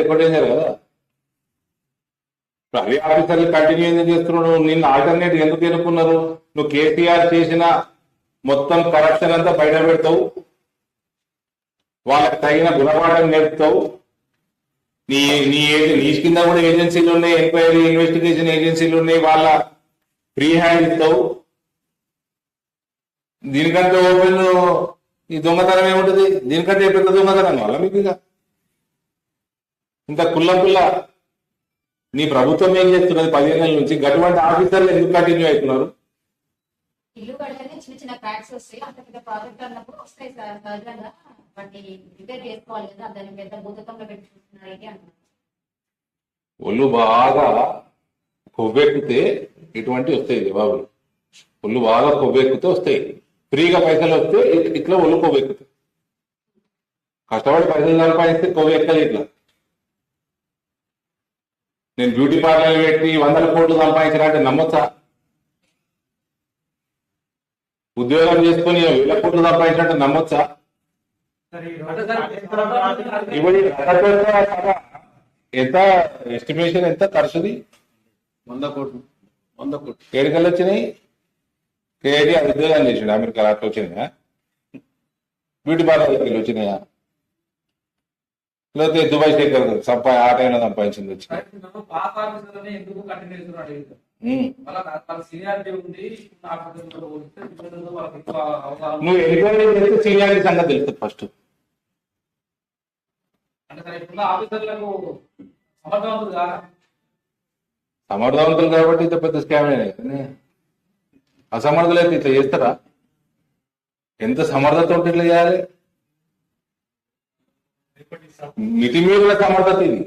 ఎక్కువ డేంజర్ కదా. ఇప్పుడు అదే ఆఫీసర్లు కంటిన్యూ ఎందుకు చేస్తున్నాడు? నిన్ను ఆల్టర్నేట్ ఎందుకు ఎన్నుకున్నారు? నువ్వు కేసీఆర్ చేసిన మొత్తం కరప్షన్ అంతా బయట పెడతావు, వాళ్ళకి తగిన గుణపాఠం నేర్పుతావు. నీ నీ నీ కింద కూడా ఏజెన్సీలు ఉన్నాయి, ఎంక్వైరీ ఇన్వెస్టిగేషన్ ఏజెన్సీలు ఉన్నాయి, వాళ్ళ ఫ్రీ హ్యాండ్ ఇస్తావు. దీనికంటే ఓపెన్ ఈ దొంగతనం ఏముంటుంది? దీనికంటే పెద్ద దొంగతనం వల్ల మీకు ఇక ఇంత కుల్ల నీ ప్రభుత్వం ఏం చేస్తున్నది 15 నెలల నుంచి? గటువంటి ఆఫీసర్లు ఎందుకు కంటిన్యూ అవుతున్నారు? ఇల్లు కడితేనే చిన్న చిన్న క్రాక్స్ వస్తాయి, అంత పెద్ద ప్రాజెక్ట్ అన్నప్పుడు వస్తాయి సార్. సహజంగా వాటిని రిపేర్ చేసుకోవాలి కదా, దాన్ని పెద్ద భూతత్వంలో పెట్టుకుంటున్నారు ఏంటి అంటున్నారు. ఒళ్ళు బాగా కొవ్వెక్కితే ఇటువంటి వస్తాయి జవాబులు. ఒళ్ళు బాగా కొవ్వెక్కితే వస్తాయి, ఫ్రీగా పైసలు వస్తే ఇట్లా ఒళ్ళు కొవ్వెక్కుతాయి. కష్టపడి పైసలు సంపాదిస్తే కొవ్వెక్కదు ఇట్లా. నేను బ్యూటీ పార్లర్ పెట్టి 100 కోట్లు సంపాదించాలంటే నమ్మొచ్చా? ఉద్యోగం చేసుకుని 1000 కోట్లు సంపాదించినట్టు నమ్మొచ్చా? ఇప్పుడు ఎంత ఎస్టిమేషన్, ఎంత ఖర్చుది? 100 కోట్లు. 100 కోట్లు ఏడుకలు వచ్చినాయి. కేటీ అది ఉద్యోగం చేసాడు అమెరికా, అట్లా వచ్చినాయా? బ్యూటీ పార్లర్కి వెళ్ళి వచ్చినాయా? లేకపోతే దుబాయ్ శేఖర్ ఆ టైంలో సంపాదించింది వచ్చి. నువ్వు ఎంక్వైరీ చేస్తే సీనియారిటీ సంగతి తెలుస్తుంది ఫస్ట్. సమర్థవంతులు కాబట్టి ఇంత పెద్ద స్కామ్ అయినాయి. అసమర్థులు అయితే ఇట్లా చేస్తారా? ఎంత సమర్థత ఉంటే ఇట్లా చేయాలి? మితిమీరిన సమర్థత ఇది.